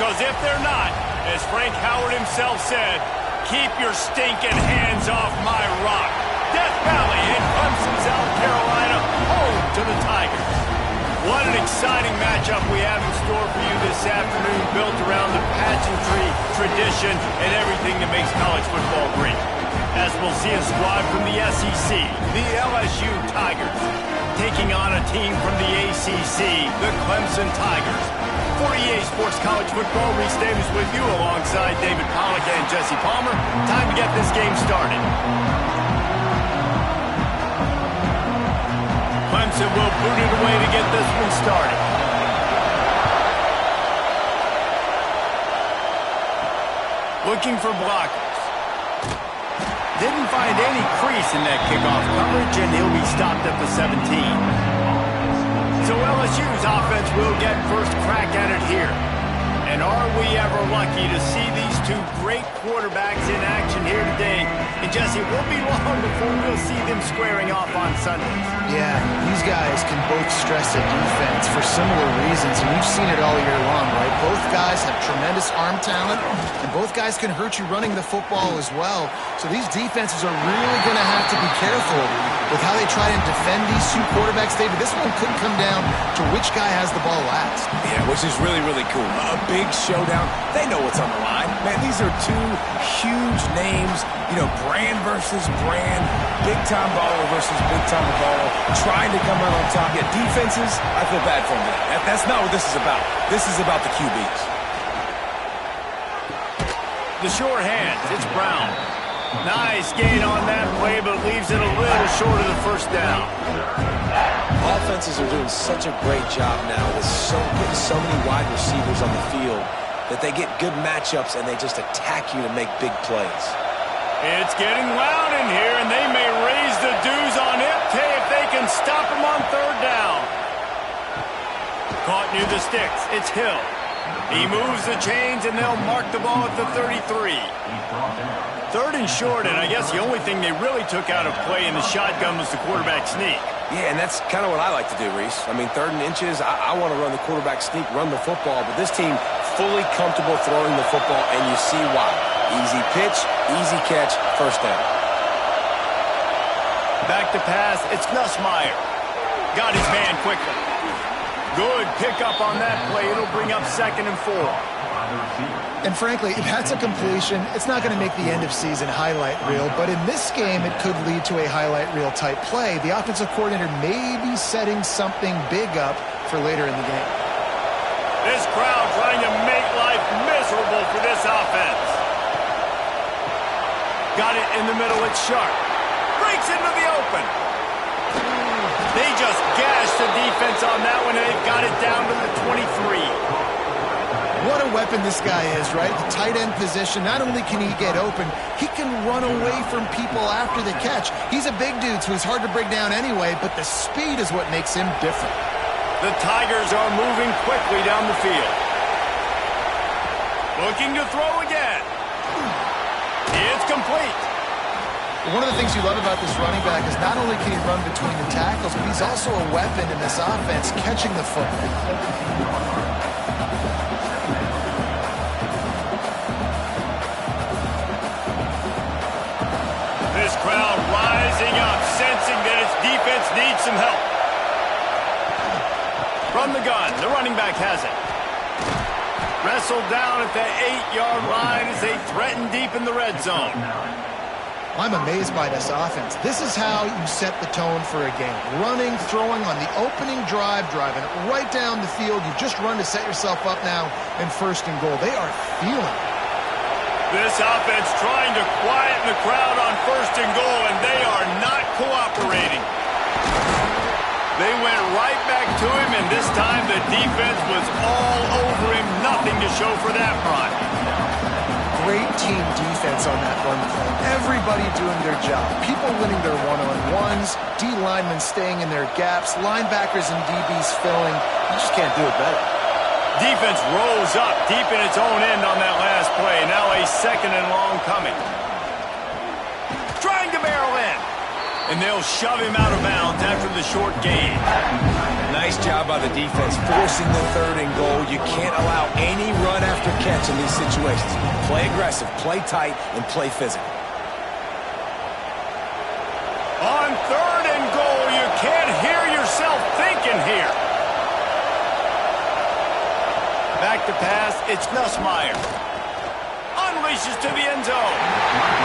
Because if they're not, as Frank Howard himself said, keep your stinking hands off my rock. Death Valley in Clemson, South Carolina, home to the Tigers. What an exciting matchup we have in store for you this afternoon, built around the pageantry, tradition, and everything that makes college football great. As we'll see a squad from the SEC, the LSU Tigers, taking on a team from the ACC, the Clemson Tigers. For EA Sports College Football, Reese Davis with you alongside David Pollack and Jesse Palmer. Time to get this game started. Clemson will boot it away to get this one started. Looking for blockers. Didn't find any crease in that kickoff coverage, and he'll be stopped at the 17. So LSU's offense will get first crack at it here. And are we ever lucky to see these two great quarterbacks in action here today? And Jesse, it won't be long before we'll see them squaring off on Sundays. Yeah, these guys can both stress a defense for similar reasons, and you've seen it all year long, right? Both guys have tremendous arm talent, and both guys can hurt you running the football as well. So these defenses are really going to have to be careful with how they try and defend these two quarterbacks. David, this one could come down to which guy has the ball last. Yeah, which is really, really cool. A big showdown. They know what's on the line. Man, these are two huge names. You know, brand versus brand. Big-time baller versus big-time baller. Trying to come out on top. Yeah, defenses, I feel bad for them. That's not what this is about. This is about the QBs. The sure hands. It's Brown. Nice gain on that play, but leaves it a little short of the first down. Offenses are doing such a great job now with putting so many wide receivers on the field that they get good matchups and they just attack you to make big plays. It's getting loud in here, and they may raise the dues on Iptay if they can stop him on third down. Caught near the sticks. It's Hill. He moves the chains, and they'll mark the ball at the 33. Third and short, and I guess the only thing they really took out of play in the shotgun was the quarterback sneak. Yeah, and that's kind of what I like to do, Reese. I mean, third and inches, I want to run the quarterback sneak, run the football, but this team fully comfortable throwing the football, and you see why. Easy pitch, easy catch, first down. Back to pass, it's Nussmeier. Got his man quickly. Good pickup on that play. It'll bring up 2nd and 4. And frankly, that's a completion. It's not going to make the end-of-season highlight reel, but in this game, it could lead to a highlight reel type play. The offensive coordinator may be setting something big up for later in the game. This crowd trying to make life miserable for this offense. Got it in the middle. It's Sharp. Breaks into the open. They just gashed the defense on that one, and they've got it down to the 23. What a weapon this guy is, right? The tight end position, not only can he get open, he can run away from people after the catch. He's a big dude, so he's hard to bring down anyway, but the speed is what makes him different. The Tigers are moving quickly down the field. Looking to throw again. It's complete. One of the things you love about this running back is not only can he run between the tackles, but he's also a weapon in this offense, catching the football. This crowd rising up, sensing that its defense needs some help. From the gun, the running back has it. Wrestled down at the 8-yard line as they threaten deep in the red zone. I'm amazed by this offense. This is how you set the tone for a game. Running, throwing on the opening drive, driving it right down the field. You just run to set yourself up now in 1st and goal. They are feeling it. This offense trying to quieten the crowd on 1st and goal, and they are not cooperating. They went right back to him, and this time the defense was all over him. Nothing to show for that run. Great team defense on that run play. Everybody doing their job. People winning their one-on-ones, D linemen staying in their gaps, linebackers and DBs filling. You just can't do it better. Defense rose up deep in its own end on that last play. Now a 2nd and long coming. Trying to barrel in. And they'll shove him out of bounds after the short gain. Nice job by the defense forcing the 3rd and goal. You can't allow any run after catch in these situations. Play aggressive, play tight, and play physical. On 3rd and goal, you can't hear yourself thinking here. Back to pass, it's Nussmeier. Unleashes to the end zone.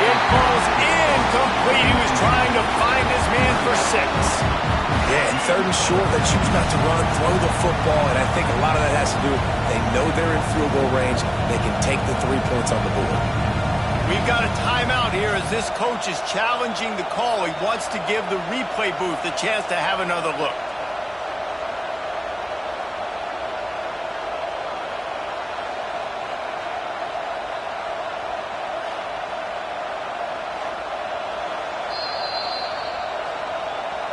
It falls incomplete. He was trying to find his man for 6. Yeah, and 3rd and short, they choose not to run, throw the football, and I think a lot of that has to do with they know they're in field goal range. They can take the 3 points on the board. We've got a timeout here as this coach is challenging the call. He wants to give the replay booth a chance to have another look.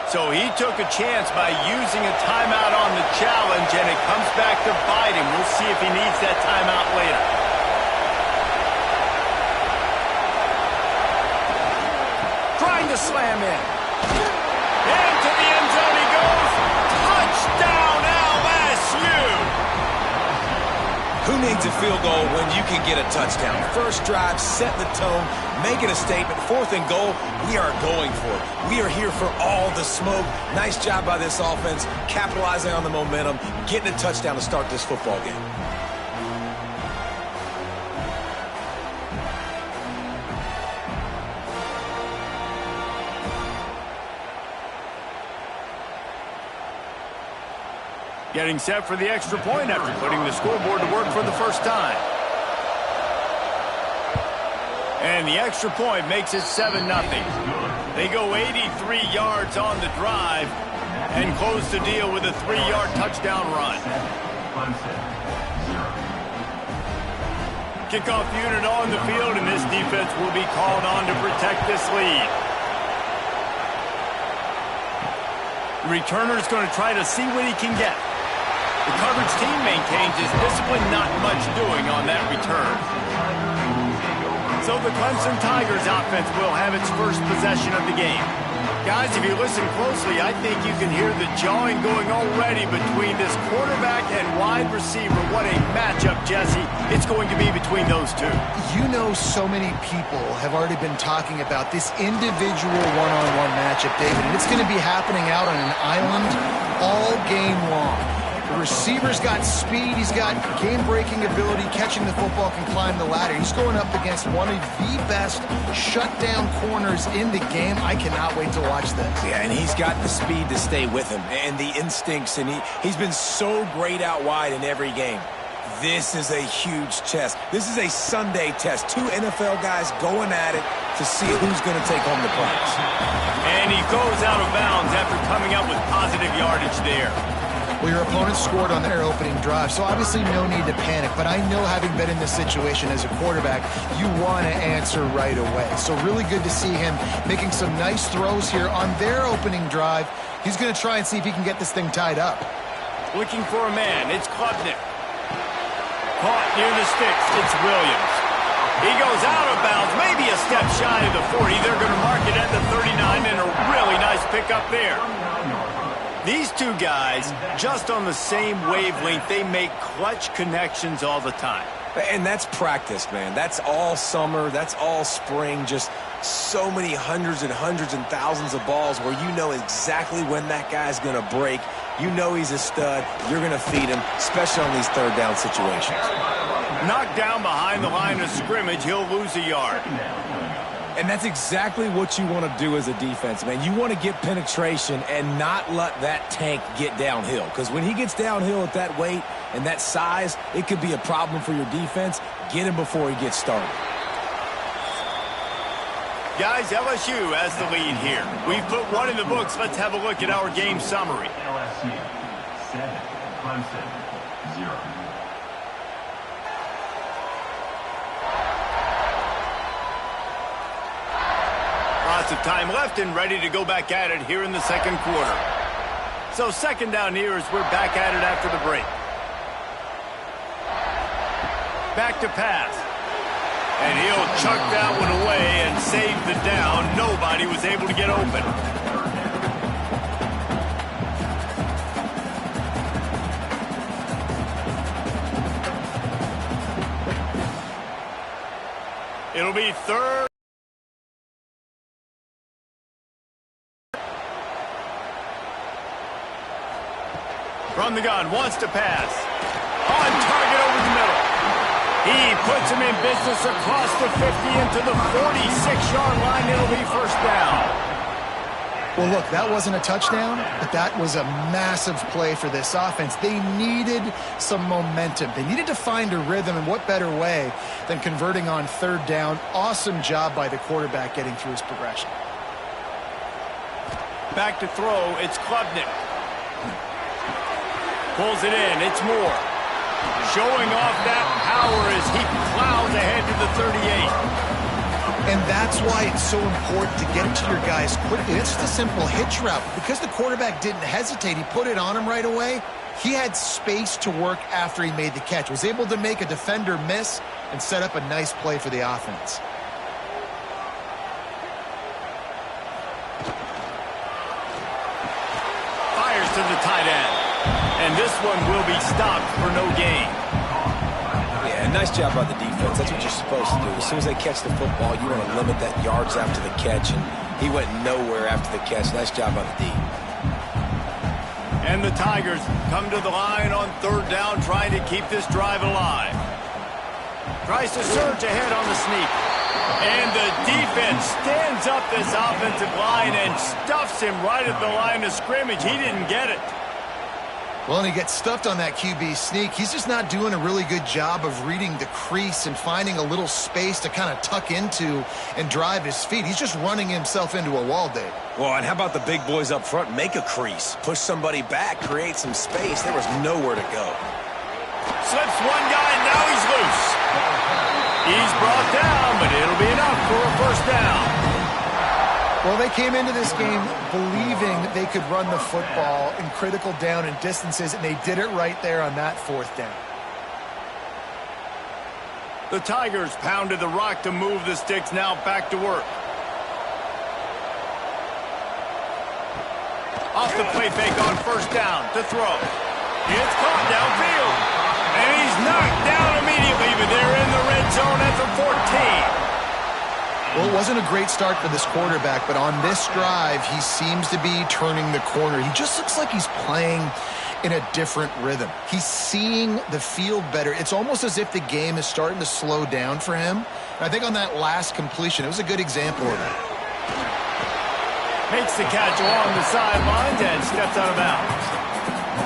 So he took a chance by using a timeout on the challenge, and it comes back to bite him. We'll see if he needs that timeout later. Trying to slam in. Into the end zone he goes. Touchdown, LSU! Who needs a field goal when you can get a touchdown? First drive, set the tone, making a statement. 4th and goal, we are going for it. We are here for all the smoke. Nice job by this offense, capitalizing on the momentum, getting a touchdown to start this football game. Getting set for the extra point after putting the scoreboard to work for the first time. And the extra point makes it 7-0. They go 83 yards on the drive and close the deal with a 3-yard touchdown run. Kickoff unit on the field, and this defense will be called on to protect this lead. The returner's going to try to see what he can get. The coverage team maintains his discipline, not much doing on that return. So the Clemson Tigers offense will have its first possession of the game. Guys, if you listen closely, I think you can hear the jawing going already between this quarterback and wide receiver. What a matchup, Jesse, it's going to be between those two. You know, so many people have already been talking about this individual one-on-one matchup, David, and it's going to be happening out on an island all game long. The receiver's got speed, he's got game-breaking ability, catching the football, can climb the ladder. He's going up against one of the best shutdown corners in the game. I cannot wait to watch this. Yeah, and he's got the speed to stay with him and the instincts, and he's been so great out wide in every game. This is a huge test. This is a Sunday test. 2 NFL guys going at it to see who's going to take home the prize. And he goes out of bounds after coming up with positive yardage there. Well, your opponent scored on their opening drive, so obviously no need to panic. But I know, having been in this situation as a quarterback, you want to answer right away. So really good to see him making some nice throws here on their opening drive. He's going to try and see if he can get this thing tied up. Looking for a man. It's Klubnik. Caught near the sticks. It's Williams. He goes out of bounds, maybe a step shy of the 40. They're going to mark it at the 39, and a really nice pickup there. These two guys, just on the same wavelength, they make clutch connections all the time. And that's practice, man. That's all summer. That's all spring. Just so many hundreds and thousands of balls where you know exactly when that guy's going to break. You know he's a stud. You're going to feed him, especially on these third down situations. Knocked down behind the line of scrimmage, he'll lose a yard. And that's exactly what you want to do as a defense, man. You want to get penetration and not let that tank get downhill. Because when he gets downhill at that weight and that size, it could be a problem for your defense. Get him before he gets started. Guys, LSU has the lead here. We've put one in the books. Let's have a look at our game summary. LSU 7, Clemson 0. Lots of time left and ready to go back at it here in the second quarter. So second down here as we're back at it after the break. Back to pass. And he'll chuck that one away and save the down. Nobody was able to get open. It'll be third. From the gun, wants to pass. On target over the middle. He puts him in business across the 50 into the 46-yard line. It'll be first down. Well, look, that wasn't a touchdown, but that was a massive play for this offense. They needed some momentum. They needed to find a rhythm, and what better way than converting on third down. Awesome job by the quarterback getting through his progression. Back to throw, it's Klubnik. Pulls it in, it's Moore. Showing off that power as he plows ahead to the 38. And that's why it's so important to get it to your guys quickly. It's just a simple hitch route. Because the quarterback didn't hesitate, he put it on him right away. He had space to work after he made the catch. Was able to make a defender miss and set up a nice play for the offense. Fires to the tight end. And this one will be stopped for no gain. Yeah, nice job by the defense. That's what you're supposed to do. As soon as they catch the football, you want to limit that yards after the catch, and he went nowhere after the catch. Nice job by the D. And the Tigers come to the line on third down, trying to keep this drive alive. Tries to surge ahead on the sneak. And the defense stands up this offensive line and stuffs him right at the line of scrimmage. He didn't get it. Well, and he gets stuffed on that QB sneak. He's just not doing a really good job of reading the crease and finding a little space to kind of tuck into and drive his feet. He's just running himself into a wall, Dave. Well, and how about the big boys up front? Make a crease. Push somebody back. Create some space. There was nowhere to go. Slips one guy, and now he's loose. He's brought down, but it'll be enough for a first down. Well, they came into this game believing they could run the football in critical down and distances, and they did it right there on that fourth down. The Tigers pounded the rock to move the sticks, now back to work. Off the play fake on first down to throw. It's caught downfield. And he's knocked down immediately, but they're in the red zone at the 14. Well, it wasn't a great start for this quarterback, but on this drive, he seems to be turning the corner. He just looks like he's playing in a different rhythm. He's seeing the field better. It's almost as if the game is starting to slow down for him. And I think on that last completion, it was a good example of that. Makes the catch along the sidelines and steps out of bounds.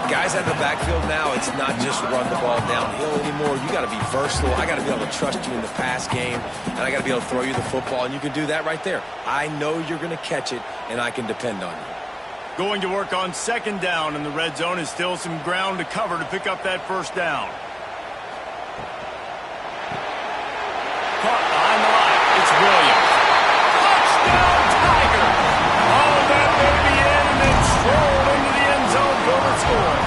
Guys at the backfield now, it's not just run the ball downhill anymore. You got to be versatile. I got to be able to trust you in the pass game, and I got to be able to throw you the football, and you can do that right there. I know you're going to catch it, and I can depend on you. Going to work on second down, and the red zone is still some ground to cover to pick up that first down. Caught behind the line. It's Williams. Touchdown, Tigers! Oh, that may be in, and then strolled into the end zone. Gilbert scored.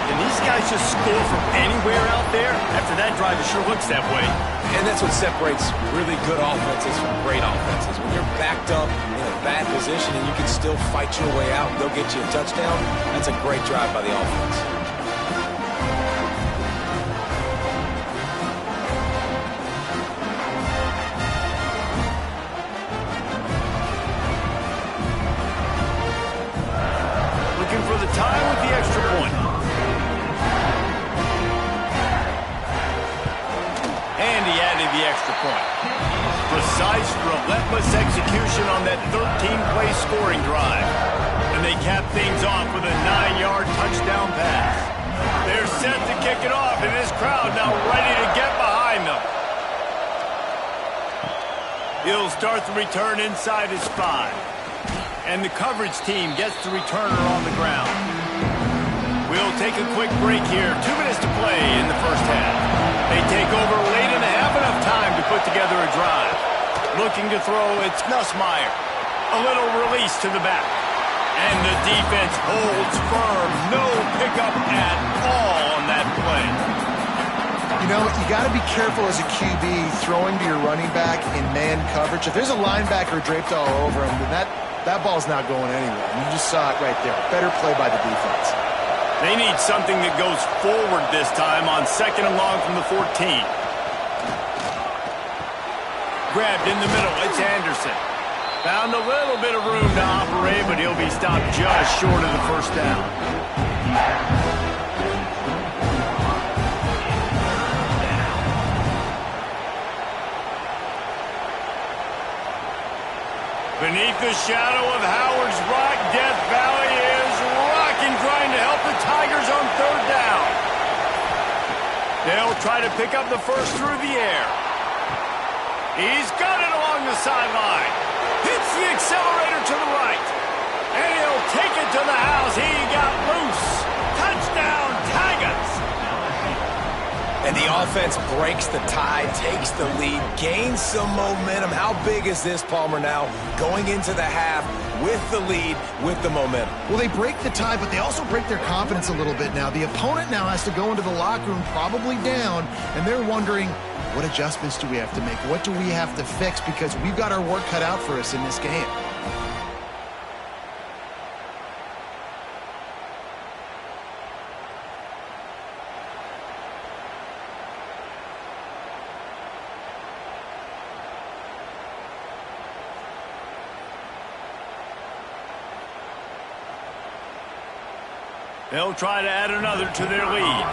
Can these guys just score from anywhere out there? After that drive, it sure looks that way. And that's what separates really good offenses from great offenses. When you're backed up in a bad position and you can still fight your way out and go get you a touchdown, that's a great drive by the offense. Looking for the tie with the extra point. And he added the extra point. Precise, relentless execution on that 13-play scoring drive. And they cap things off with a 9-yard touchdown pass. They're set to kick it off, and this crowd now ready to get behind them. He'll start the return inside his 5. And the coverage team gets the returner on the ground. We'll take a quick break here. 2 minutes to play in the first half. They take over late and have enough time to put together a drive. Looking to throw, it's Nussmeier. A little release to the back. And the defense holds firm. No pickup at all on that play. You know, you got to be careful as a QB throwing to your running back in man coverage. If there's a linebacker draped all over him, then that ball's not going anywhere. You just saw it right there. Better play by the defense. They need something that goes forward this time on second and long from the 14. grabbed in the middle. It's Anderson. Found a little bit of room to operate, but he'll be stopped just short of the first down. Beneath the shadow of Howard's Rock, Death Valley is rocking, trying to help the Tigers on third down. They'll try to pick up the first through the air. He's got it along the sideline. Hits the accelerator to the right. And he'll take it to the house. He got loose. Touchdown, Tigers. And the offense breaks the tie, takes the lead, gains some momentum. How big is this, Palmer, now going into the half with the lead, with the momentum? Well, they break the tie, but they also break their confidence a little bit now. The opponent now has to go into the locker room probably down, and they're wondering, what adjustments do we have to make? What do we have to fix? Because we've got our work cut out for us in this game. They'll try to add another to their lead.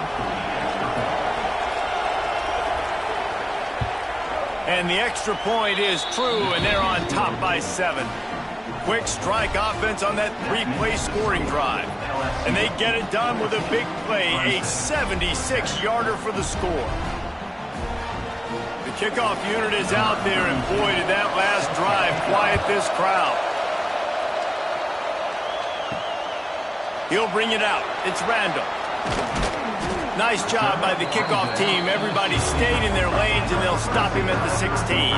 And the extra point is true, and they're on top by 7. Quick strike offense on that 3-play scoring drive. And they get it done with a big play, a 76-yarder for the score. The kickoff unit is out there, and boy, did that last drive quiet this crowd. He'll bring it out. It's Randall. Nice job by the kickoff team. Everybody stayed in their lanes, and they'll stop him at the 16.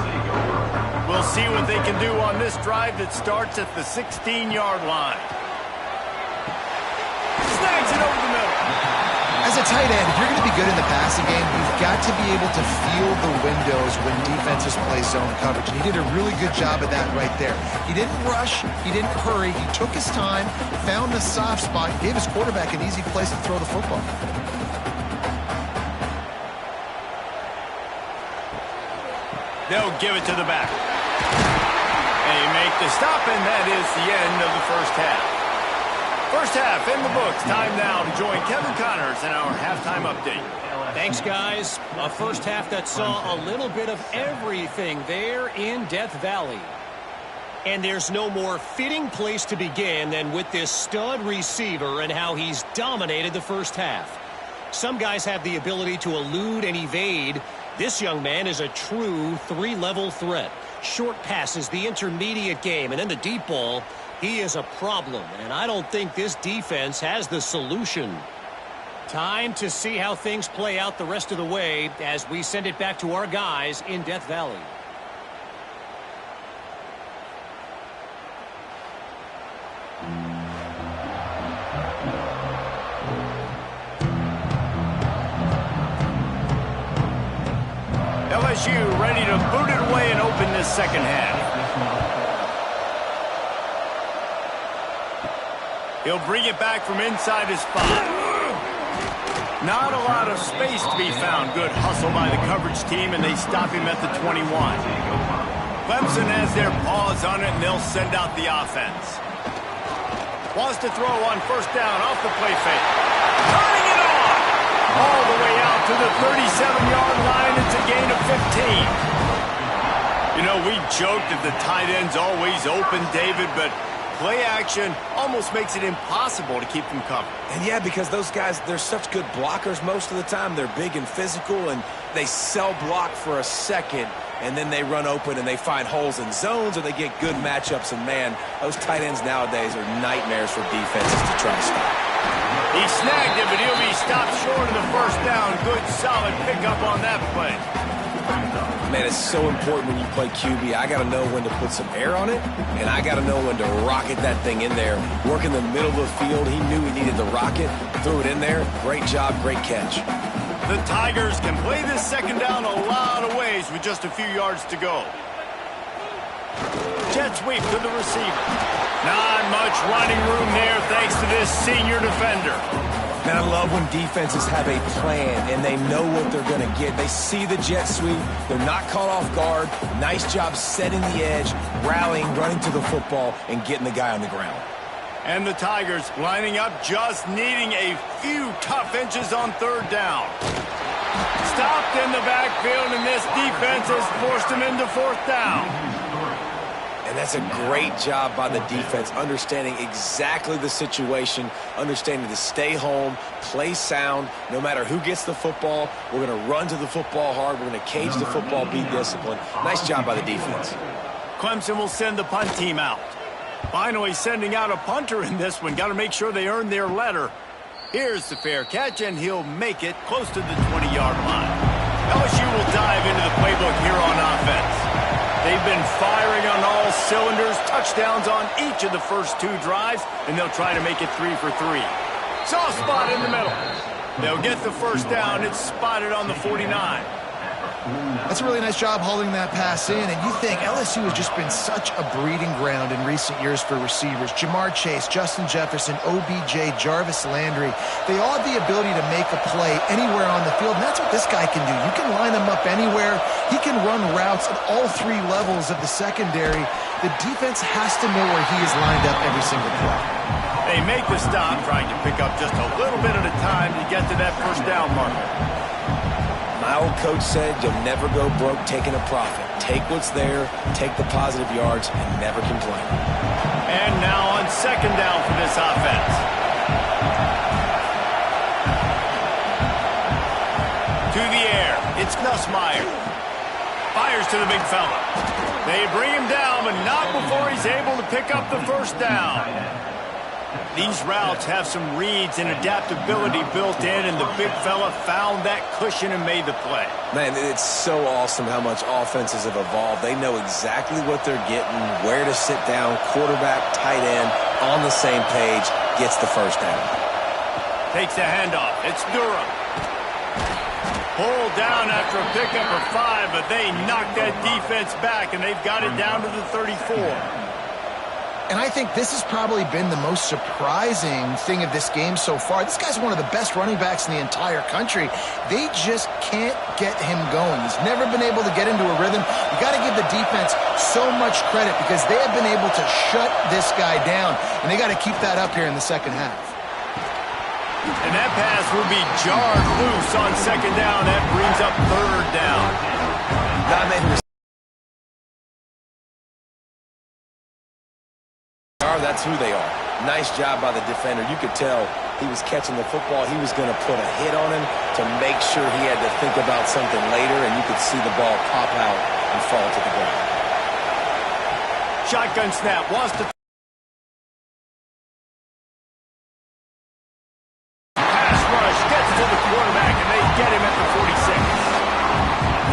We'll see what they can do on this drive that starts at the 16-yard line. Snags it over the middle. As a tight end, if you're going to be good in the passing game, you've got to be able to feel the windows when defenses play zone coverage. And he did a really good job of that right there. He didn't rush. He didn't hurry. He took his time, found the soft spot, gave his quarterback an easy place to throw the football. They'll give it to the back. They make the stop, and that is the end of the first half. First half in the books. Time now to join Kevin Connors in our halftime update. Thanks, guys. A first half that saw a little bit of everything there in Death Valley. And there's no more fitting place to begin than with this stud receiver and how he's dominated the first half. Some guys have the ability to elude and evade. This young man is a true 3-level threat. Short passes, the intermediate game, and then the deep ball. He is a problem, and I don't think this defense has the solution. Time to see how things play out the rest of the way as we send it back to our guys in Death Valley. LSU ready to boot it away and open this second half. He'll bring it back from inside his spot. Not a lot of space to be found. Good hustle by the coverage team, and they stop him at the 21. Clemson has their paws on it, and they'll send out the offense. Wants to throw on first down off the play fake. Turning it on! All the way out to the 37-yard line. It's a gain of 15. You know, we joked that the tight end's always open, David, but play action almost makes it impossible to keep them covered. And yeah, because those guys, they're such good blockers most of the time. They're big and physical, and they sell block for a second, and then they run open and they find holes in zones, or they get good matchups. And man, those tight ends nowadays are nightmares for defenses to try to stop. He snagged it, but he'll be stopped short of the first down. Good, solid pickup on that play. Man, it's so important when you play QB. I got to know when to put some air on it, and I got to know when to rocket that thing in there. Work in the middle of the field. He knew he needed the rocket, threw it in there. Great job, great catch. The Tigers can play this second down a lot of ways with just a few yards to go. Jet sweep to the receiver. Not much running room there thanks to this senior defender. Man, I love when defenses have a plan and they know what they're going to get. They see the jet sweep. They're not caught off guard. Nice job setting the edge, rallying, running to the football, and getting the guy on the ground. And the Tigers lining up, just needing a few tough inches on third down. Stopped in the backfield, and this defense has forced him into fourth down. And that's a great job by the defense, understanding exactly the situation, understanding to stay home, play sound. No matter who gets the football, we're going to run to the football hard. We're going to cage the football, be disciplined. Nice job by the defense. Clemson will send the punt team out. Finally sending out a punter in this one. Got to make sure they earn their letter. Here's the fair catch, and he'll make it close to the 20-yard line. LSU will dive into the playbook here on offense. They've been firing on all cylinders, touchdowns on each of the first two drives, and they'll try to make it 3 for 3. Soft spot in the middle. They'll get the first down. It's spotted on the 49. That's a really nice job holding that pass in, and you think LSU has just been such a breeding ground in recent years for receivers. Jamar Chase, Justin Jefferson, OBJ, Jarvis Landry, they all have the ability to make a play anywhere on the field, and that's what this guy can do. You can line him up anywhere. He can run routes at all three levels of the secondary. The defense has to know where he is lined up every single play. They make the stop, trying to pick up just a little bit at a time to get to that first down marker. My old coach said you'll never go broke taking a profit. Take what's there, take the positive yards, and never complain. And now on second down for this offense. To the air, it's Nussmeier. Fires to the big fella. They bring him down, but not before he's able to pick up the first down. These routes have some reads and adaptability built in, and the big fella found that cushion and made the play. Man, it's so awesome how much offenses have evolved. They know exactly what they're getting, where to sit down, quarterback, tight end, on the same page, gets the first down. Takes the handoff. It's Durham. Pulled down after a pickup of 5, but they knocked that defense back, and they've got it down to the 34. And I think this has probably been the most surprising thing of this game so far. This guy's one of the best running backs in the entire country. They just can't get him going. He's never been able to get into a rhythm. You got to give the defense so much credit because they have been able to shut this guy down, and they got to keep that up here in the second half. And that pass will be jarred loose on second down. That brings up third down. That's who they are. Nice job by the defender. You could tell he was catching the football. He was going to put a hit on him to make sure he had to think about something later, and you could see the ball pop out and fall to the ground. Shotgun snap. Wants to pass rush. Gets to the quarterback, and they get him at the 46.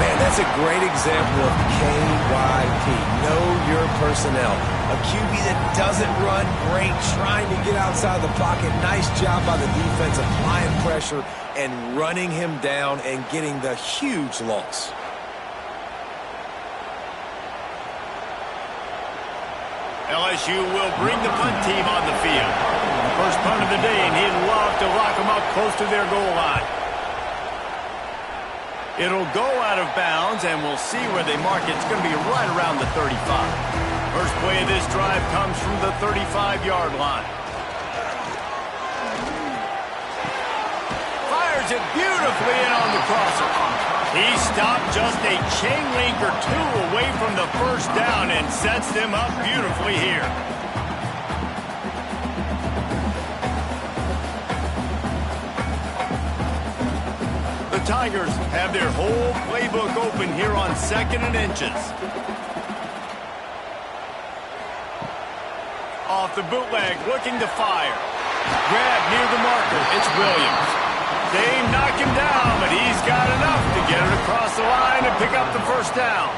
Man, that's a great example of KYP. Know your personnel. A QB that doesn't run great, trying to get outside the pocket. Nice job by the defense applying pressure and running him down and getting the huge loss. LSU will bring the punt team on the field. First punt of the day, and he'd love to lock them up close to their goal line. It'll go out of bounds, and we'll see where they mark it. It's going to be right around the 35. First play of this drive comes from the 35-yard line. Fires it beautifully in on the crosser. He stopped just a chain link or two away from the first down and sets them up beautifully here. The Tigers have their whole playbook open here on second and inches. Off the bootleg, looking to fire. Grab near the marker. It's Williams. They knock him down, but he's got enough to get it across the line and pick up the first down.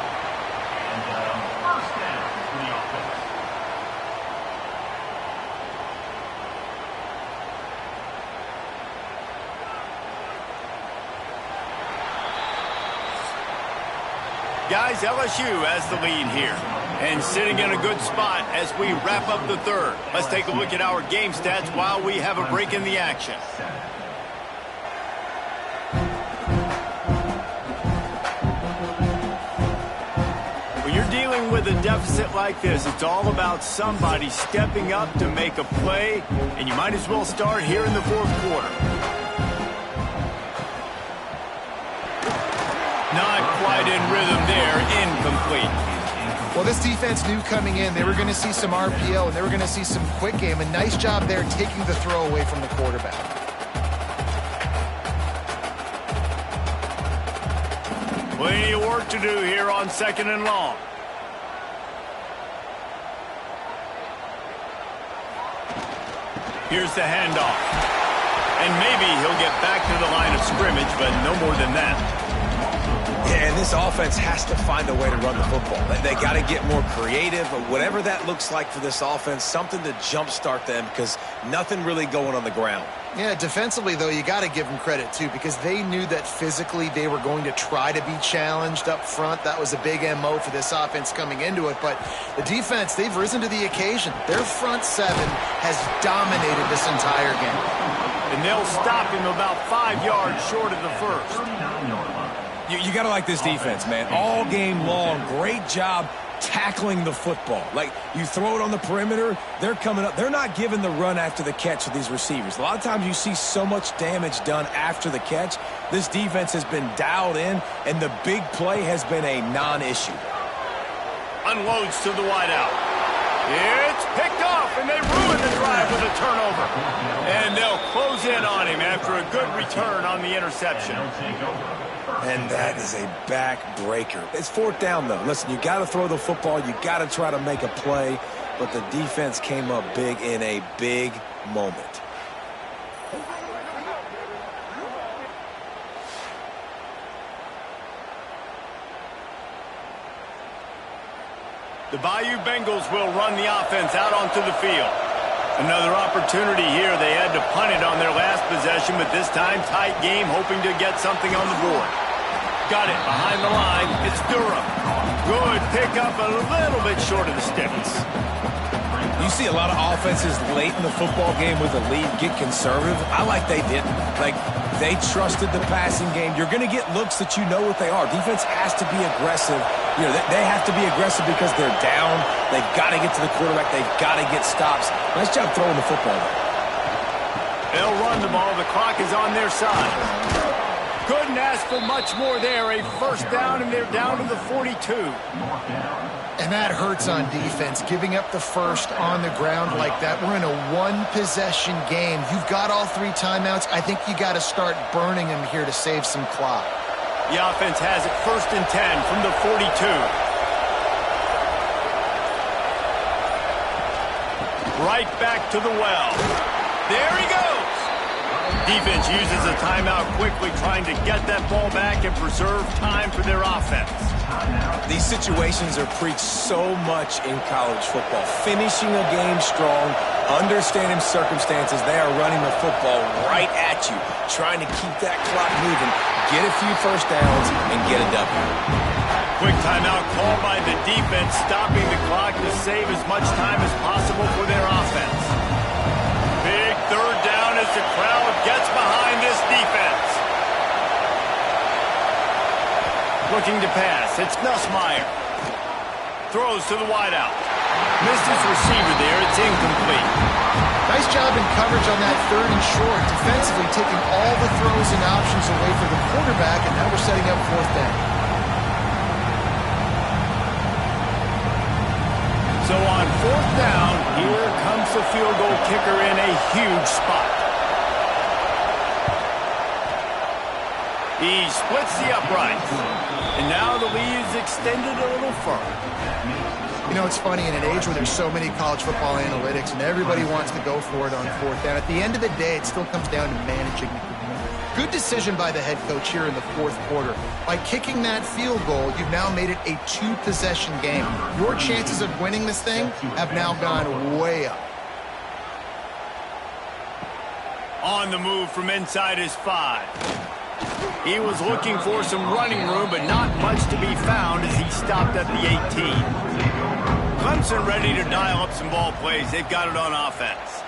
Guys, LSU has the lead here and sitting in a good spot as we wrap up the third. Let's take a look at our game stats while we have a break in the action. dealing with a deficit like this, it's all about somebody stepping up to make a play, and you might as well start here in the fourth quarter. Not quite in rhythm there, incomplete. Well, this defense knew coming in they were going to see some RPO and they were going to see some quick game. A nice job there taking the throw away from the quarterback. Plenty of work to do here on 2nd and long. Here's the handoff. And maybe he'll get back to the line of scrimmage, but no more than that. Yeah, and this offense has to find a way to run the football. They got to get more creative, or whatever that looks like for this offense, something to jumpstart them because nothing really going on the ground. Yeah, defensively, though, you got to give them credit, too, because they knew that physically they were going to try to be challenged up front. That was a big MO for this offense coming into it. But the defense, they've risen to the occasion. Their front seven has dominated this entire game. And they'll stop him about 5 yards short of the first. You got to like this defense, man. All game long, great job tackling the football. Like, you throw it on the perimeter, they're coming up. They're not giving the run after the catch with these receivers. A lot of times you see so much damage done after the catch. This defense has been dialed in, and the big play has been a non-issue. Unloads to the wideout. It's picked off, and they ruin the drive with a turnover. And they'll close in on him after a good return on the interception. And that is a backbreaker. It's 4th down, though. Listen, you got to throw the football. You got to try to make a play. But the defense came up big in a big moment. The Bayou Bengals will run the offense out onto the field. Another opportunity here. They had to punt it on their last possession, but this time tight game, hoping to get something on the board. Got it behind the line. It's Durham. Good pickup, a little bit short of the sticks. You see a lot of offenses late in the football game with a lead get conservative. I like they didn't. Like, they trusted the passing game. You're going to get looks that you know what they are. Defense has to be aggressive. You know, they have to be aggressive because they're down. They've got to get to the quarterback. They've got to get stops. Nice job throwing the football. They'll run the ball. The clock is on their side. Couldn't ask for much more there. A 1st down, and they're down to the 42. And that hurts on defense, giving up the first on the ground like that. We're in a one-possession game. You've got all 3 timeouts. I think you got to start burning them here to save some clock. The offense has it 1st and 10 from the 42. Right back to the well. There he goes. Defense uses a timeout quickly, trying to get that ball back and preserve time for their offense. These situations are preached so much in college football. Finishing a game strong, understanding circumstances. They are running the football right at you, trying to keep that clock moving, get a few 1st downs, and get a W. Quick timeout called by the defense, stopping the clock to save as much time as possible for their offense. Big 3rd down as the crowd gets behind this defense. Looking to pass. It's Nussmeier. Throws to the wideout. Missed his receiver there. It's incomplete. Nice job in coverage on that 3rd and short. Defensively taking all the throws and options away for the quarterback, and now we're setting up 4th down. So on 4th down, here comes the field goal kicker in a huge spot. He splits the uprights. And now the lead is extended a little further. You know, it's funny, in an age where there's so many college football analytics and everybody wants to go for it on 4th down, at the end of the day, it still comes down to managing the game. Good decision by the head coach here in the 4th quarter. By kicking that field goal, you've now made it a 2-possession game. Your chances of winning this thing have now gone way up. On the move from inside his 5. He was looking for some running room, but not much to be found as he stopped at the 18. Clemson ready to dial up some ball plays. They've got it on offense.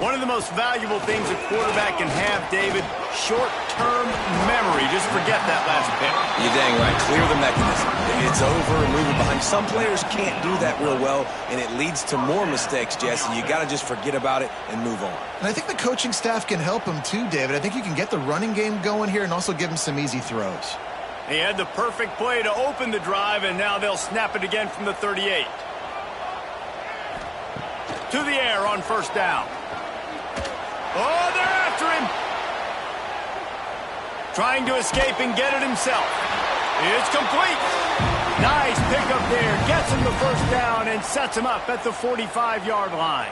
One of the most valuable things a quarterback can have, David, short-term memory. Just forget that last pick. You're dang right. Clear the mechanism. It's over and moving behind. Some players can't do that real well, and it leads to more mistakes, Jesse. You got to just forget about it and move on. And I think the coaching staff can help him too, David. I think you can get the running game going here and also give him some easy throws. He had the perfect play to open the drive, and now they'll snap it again from the 38. To the air on first down. Oh, they're after him. Trying to escape and get it himself. It's complete. Nice pickup there. Gets him the first down and sets him up at the 45-yard line.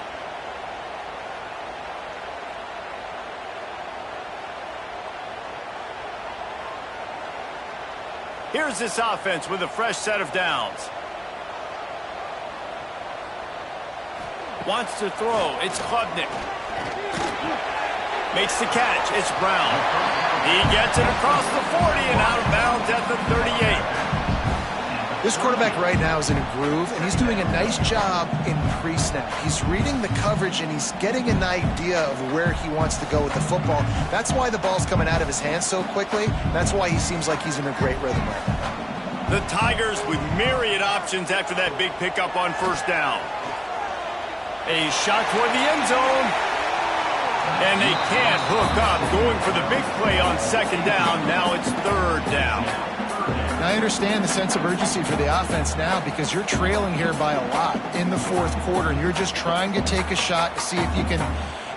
Here's this offense with a fresh set of downs. Wants to throw. It's Klubnik. Makes the catch. It's Brown. He gets it across the 40 and out of bounds at the 38. This quarterback right now is in a groove, and he's doing a nice job in pre-snap. He's reading the coverage, and he's getting an idea of where he wants to go with the football. That's why the ball's coming out of his hands so quickly. That's why he seems like he's in a great rhythm right now. The Tigers with myriad options after that big pickup on first down. A shot toward the end zone. And they can't hook up. Going for the big play on second down. Now it's third down. Now I understand the sense of urgency for the offense now because you're trailing here by a lot in the fourth quarter. And you're just trying to take a shot to see if you can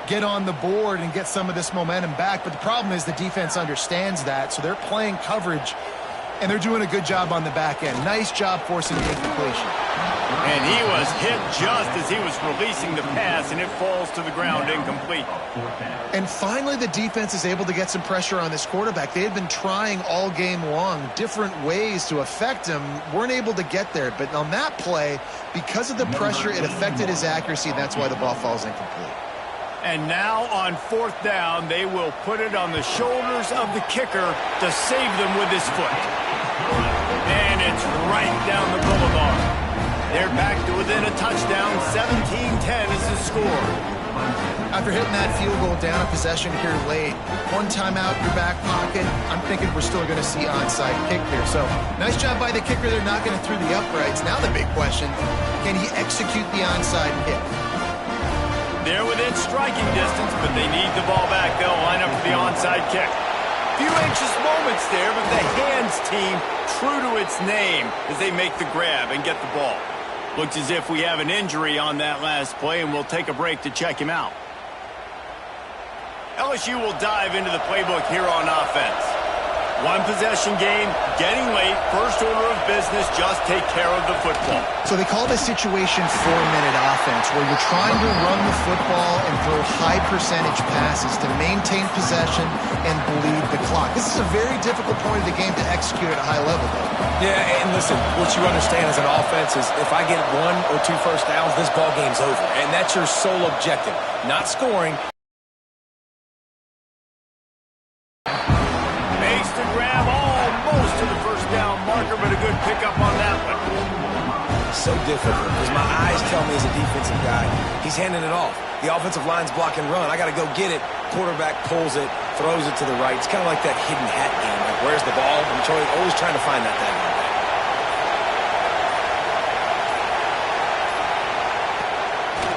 get on the board and get some of this momentum back. But the problem is the defense understands that. So they're playing coverage, and they're doing a good job on the back end. Nice job forcing the incompletion. And he was hit just as he was releasing the pass, and it falls to the ground incomplete. And finally, the defense is able to get some pressure on this quarterback. They had been trying all game long different ways to affect him, weren't able to get there. But on that play, because of the pressure, it affected his accuracy, and that's why the ball falls incomplete. And now on fourth down, they will put it on the shoulders of the kicker to save them with his foot. And it's right down the boulevard. They're back to within a touchdown. 17-10 is the score. After hitting that field goal down a possession here late, one timeout in your back pocket, I'm thinking we're still going to see onside kick here. So nice job by the kicker. They're knocking it through the uprights. Now the big question, can he execute the onside kick? They're within striking distance, but they need the ball back. They'll line up for the onside kick. Few anxious moments there, but the hands team true to its name as they make the grab and get the ball. Looks as if we have an injury on that last play, and we'll take a break to check him out. LSU will dive into the playbook here on offense. One possession game, getting late, first order of business, just take care of the football. So they call this situation 4-minute offense, where you're trying to run the football and throw high percentage passes to maintain possession and bleed the clock. This is a very difficult point of the game to execute at a high level, though. Yeah, and listen, what you understand as an offense is if I get 1 or 2 first downs, this ball game's over. And that's your sole objective, not scoring. But a good pickup on that one. So difficult because my eyes tell me as a defensive guy, he's handing it off. The offensive line's block and run. I got to go get it. Quarterback pulls it, throws it to the right. It's kind of like that hidden hat game. Like, where's the ball? I'm always trying to find that thing.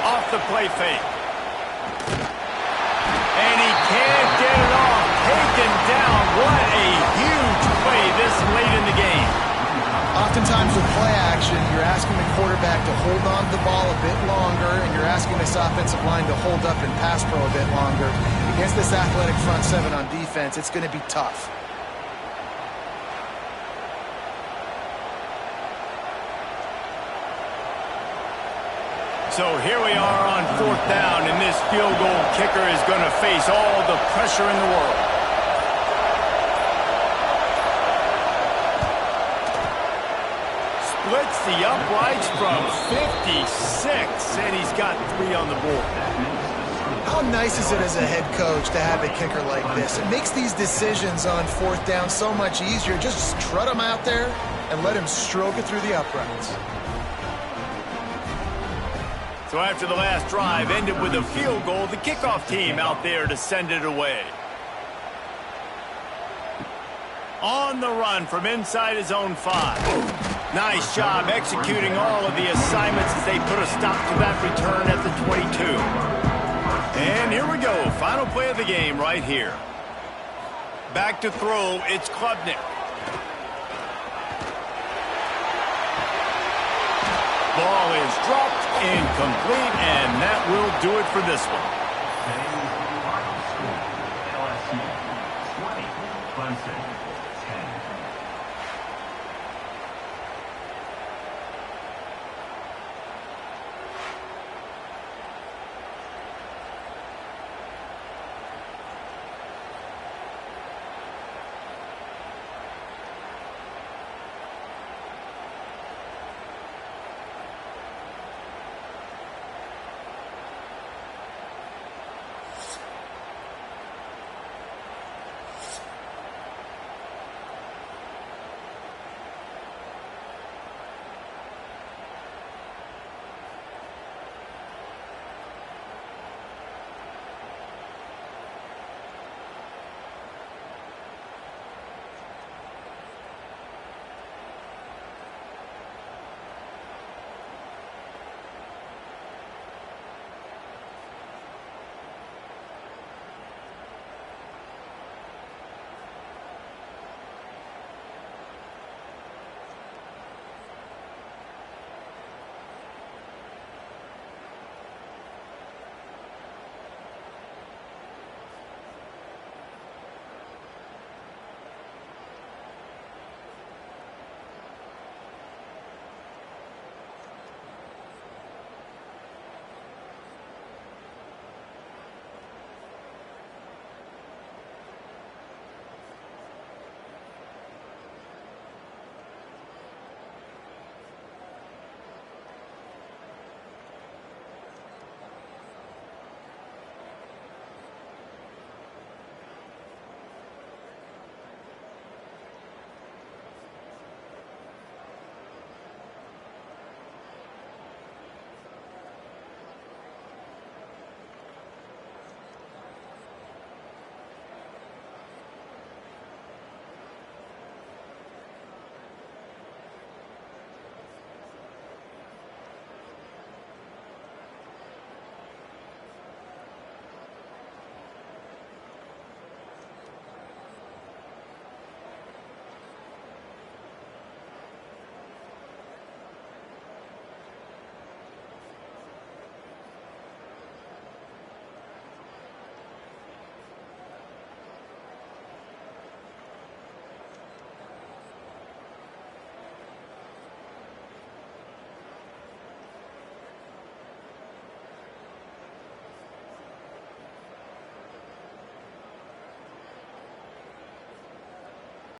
Off the play fake. And he can't get it off. Taken down. What a huge play this late in the game. Oftentimes with play action, you're asking the quarterback to hold on to the ball a bit longer, and you're asking this offensive line to hold up and pass pro a bit longer. Against this athletic front seven on defense, it's going to be tough. So here we are on fourth down, and this field goal kicker is going to face all the pressure in the world. Splits the uprights from 56, and he's got 3 on the board. How nice is it as a head coach to have a kicker like this? It makes these decisions on fourth down so much easier. Just trot him out there and let him stroke it through the uprights. So after the last drive ended with a field goal, the kickoff team out there to send it away. On the run from inside his own 5. Nice job executing all of the assignments as they put a stop to that return at the 22. And here we go. Final play of the game right here. Back to throw. It's Klubnik. Ball is dropped, incomplete, and that will do it for this one. LSU 20, Clemson